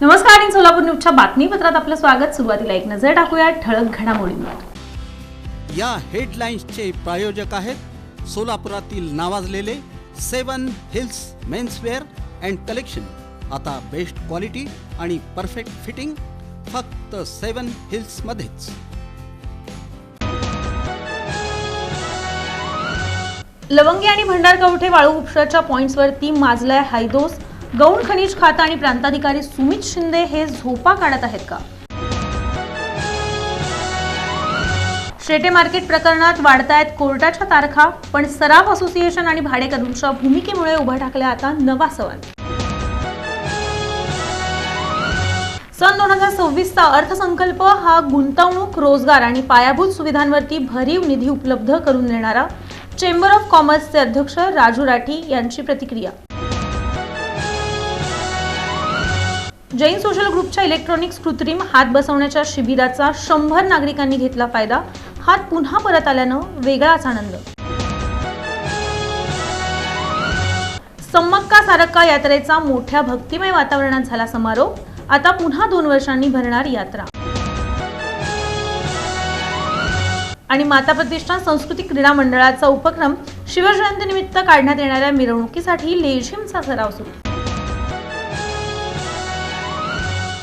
नमस्कार, इन सोलापूर न्यूजच्या बातमीपत्रात आपलं स्वागत। सुरुवातीला एक नजर टाकूया ठळक घडामोडींवर। या हेडलाईन्सचे प्रायोजक आहेत सोलापुरातील नावाजलेले 7 हिल्स मेन्सवेअर अँड कलेक्शन। आता बेस्ट क्वालिटी आणि परफेक्ट फिटिंग फक्त 7 हिल्स मध्येच। लवंगी आणि भंडारकवठे वाळू उपशाच्या पॉइंट्सवरती माजलाय हायदोस। गौण खनिज खातं आणि प्रांताधिकारी सुमित शिंदे हे झोपा काढत आहेत का? शेटे मार्केट प्रकरणात वाढतायत कोर्टाच्या तारखा, पण सराफ असोसिएशन आणि भाडेकरूंच्या भूमिकेमुळे उभा ठाकला आता नवा सवाल। सन 2026चा अर्थसंकल्प हा गुंतवणूक, रोजगार आणि पायाभूत सुविधांवरती भरीव निधी उपलब्ध करून देणारा। चेंबर ऑफ कॉमर्सचे अध्यक्ष राजू राठी यांची प्रतिक्रिया। जैन सोशल ग्रुपच्या इलेक्ट्रॉनिक्स कृत्रिम हात बसवण्याच्या शिबिराचा 100 नागरिकांनी घेतला फायदा। हात पुन्हा परत आल्यानं वेगळाच आनंद। सम्मक्का सारक्का यात्रेचा मोठ्या भक्तिमय वातावरणात झाला समारोप। आता पुन्हा 2 वर्षांनी भरणार यात्रा। आणि माता प्रतिष्ठान सांस्कृतिक क्रीडा मंडळाचा उपक्रम शिवजयंतीनिमित्त काढण्यात येणाऱ्या मिरवणुकीसाठी लेझिमचा सराव सुरू।